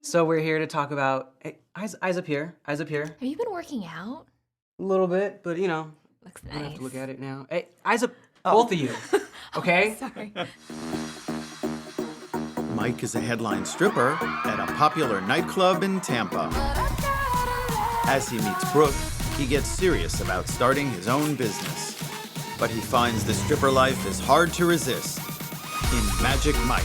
So we're here to talk about, hey, eyes up here, eyes up here. Have you been working out? A little bit, but you know, Looks I nice. don't have to look at it now. Hey, eyes up, both of you, okay? Sorry. Mike is a headline stripper at a popular nightclub in Tampa. As he meets Brooke, he gets serious about starting his own business. But he finds the stripper life is hard to resist in Magic Mike.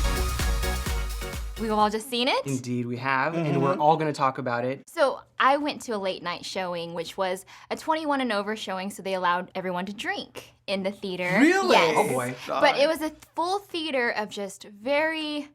We've all just seen it? Indeed, we have, and we're all gonna talk about it. So I went to a late night showing, which was a 21 and over showing, so they allowed everyone to drink in the theater. Really? Yes. Oh boy. But it was a full theater of just very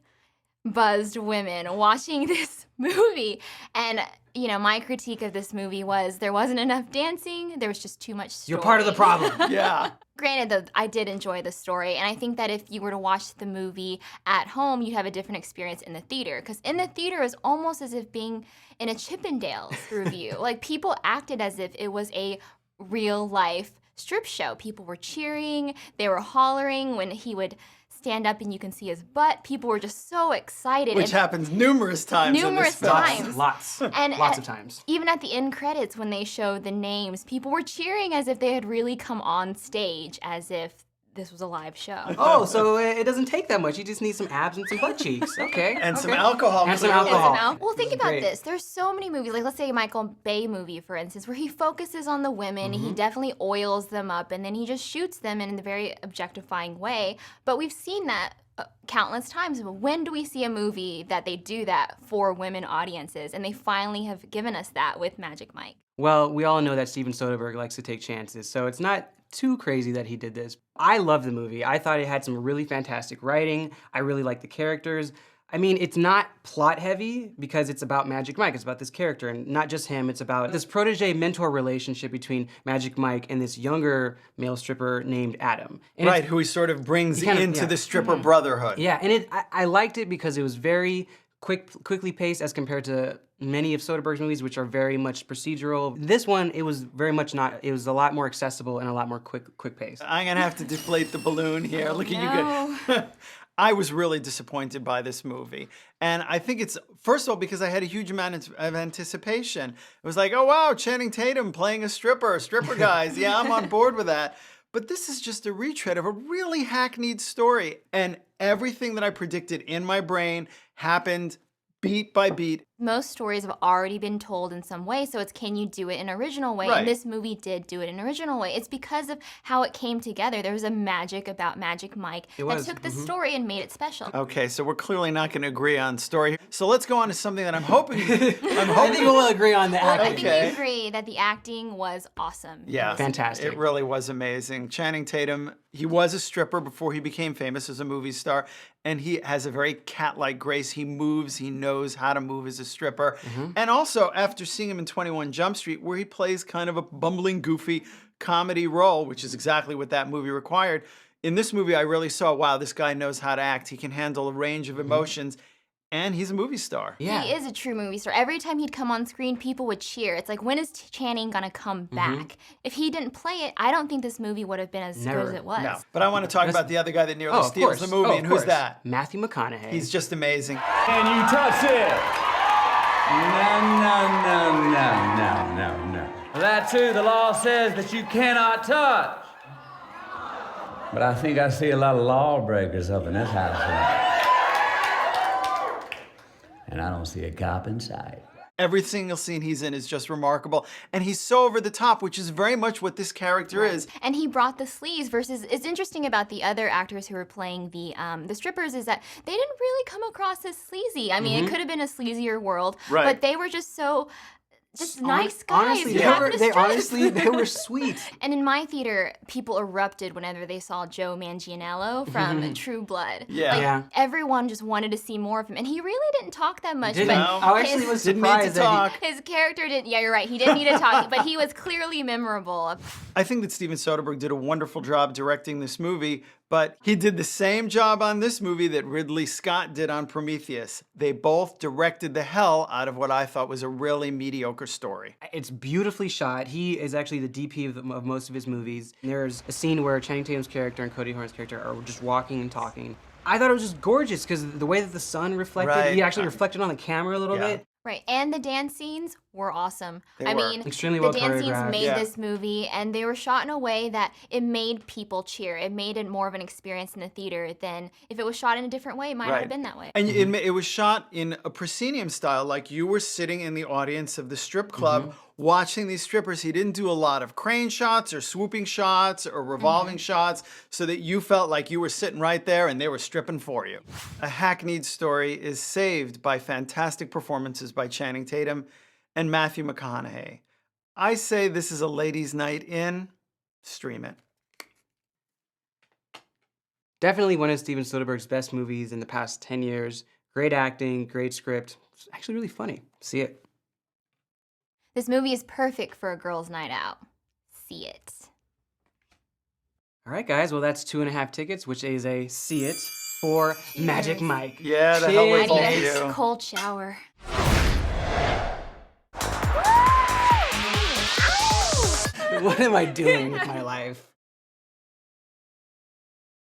buzzed women watching this movie. And, you know, my critique of this movie was there wasn't enough dancing, there was just too much story. You're part of the problem. Yeah. Granted, though, I did enjoy the story, and I think that if you were to watch the movie at home, you'd have a different experience in the theater. Because in the theater, it was almost as if being in a Chippendales review. Like, people acted as if it was a real-life strip show. People were cheering, they were hollering when he would stand up and you can see his butt. People were just so excited. Which happens numerous times in Numerous this film. times. Lots of times. Even at the end credits, when they showed the names, people were cheering as if they had really come on stage, as if this was a live show. Oh, so it doesn't take that much. You just need some abs and some butt cheeks. Okay. And some okay. alcohol. And some clearly. alcohol. Well, think This is about great. this. There's so many movies, like let's say a Michael Bay movie, for instance, where he focuses on the women, he definitely oils them up, and then he just shoots them in a very objectifying way. But we've seen that countless times. When do we see a movie that they do that for women audiences? And they finally have given us that with Magic Mike. Well, we all know that Steven Soderbergh likes to take chances, so it's not too crazy that he did this. I love the movie. I thought it had some really fantastic writing. I really liked the characters. I mean, it's not plot heavy because it's about Magic Mike. It's about this character, and not just him. It's about this protege-mentor relationship between Magic Mike and this younger male stripper named Adam. And Right, who he sort of brings kind of- into yeah. the stripper brotherhood. Yeah, and I liked it because it was very quickly paced as compared to many of Soderbergh's movies, which are very much procedural. This one, it was very much not. It was a lot more accessible and a lot more quick paced. I'm gonna have to deflate the balloon here. Look at you good. I was really disappointed by this movie. And I think it's, first of all, because I had a huge amount of anticipation. It was like, oh wow, Channing Tatum playing a stripper guys. Yeah, I'm on board with that. But this is just a retread of a really hackneyed story. And everything that I predicted in my brain happened beat by beat. Most stories have already been told in some way, so it's can you do it in an original way? Right. And this movie did do it in an original way. It's because of how it came together. There was a magic about Magic Mike that took the story and made it special. Okay, so we're clearly not going to agree on story. So let's go on to something that I'm hoping. I think we'll agree on the Well, I acting. think we agree that the acting was awesome. Yeah, Fantastic. It really was amazing. Channing Tatum, he was a stripper before he became famous as a movie star, and he has a very cat-like grace. He moves, he knows how to move as a stripper. And also, after seeing him in 21 Jump Street, where he plays kind of a bumbling, goofy comedy role, which is exactly what that movie required, in this movie I really saw, wow, this guy knows how to act. He can handle a range of emotions, and he's a movie star. Yeah. He is a true movie star. Every time he'd come on screen, people would cheer. It's like, when is Channing gonna come back? If he didn't play it, I don't think this movie would have been as good as it was. No, but I want to talk about the other guy that nearly Oh, of steals course. the movie, Oh, and of who's course. that? Matthew McConaughey. He's just amazing. Can you touch it? No. That too, the law says that you cannot touch. But I think I see a lot of lawbreakers up in this house tonight. And I don't see a cop in sight. Every single scene he's in is just remarkable. And he's so over the top, which is very much what this character is. And he brought the sleaze versus, it's interesting about the other actors who were playing the strippers is that they didn't really come across as sleazy. I mean, it could have been a sleazier world, Right. but they were just so, just nice guys. Honestly, who they happened were, to they strip. honestly, they were sweet. And in my theater, people erupted whenever they saw Joe Manganiello from True Blood. Yeah. Like, Yeah. everyone just wanted to see more of him. And he really didn't talk that much. Didn't. But I actually was Didn't need surprised to that talk. his character didn't, yeah, you're right. He didn't need to talk, but he was clearly memorable. I think that Steven Soderbergh did a wonderful job directing this movie, but he did the same job on this movie that Ridley Scott did on Prometheus. They both directed the hell out of what I thought was a really mediocre story. It's beautifully shot. He is actually the DP of most of his movies. There's a scene where Channing Tatum's character and Cody Horn's character are just walking and talking, I thought it was just gorgeous because the way that the sun reflected, Right. he actually reflected on the camera a little Yeah. bit. Right, and the dance scenes were awesome. They I were. mean, Extremely the well dance scenes choreographed. made Yeah. this movie, and they were shot in a way that it made people cheer. It made it more of an experience in the theater than if it was shot in a different way. It might not have been that way. And it was shot in a proscenium style, like you were sitting in the audience of the strip club watching these strippers. He didn't do a lot of crane shots or swooping shots or revolving shots so that you felt like you were sitting right there and they were stripping for you. A hackneyed story is saved by fantastic performances by Channing Tatum and Matthew McConaughey. I say this is a ladies' night in. Stream it. Definitely one of Steven Soderbergh's best movies in the past 10 years. Great acting, great script. It's actually really funny. See it. This movie is perfect for a girls' night out. See it. All right, guys. Well, that's 2.5 tickets, which is a see it for Magic Mike. Yeah, the hell with Cheers. both I of need a you. cold shower. What am I doing with my life?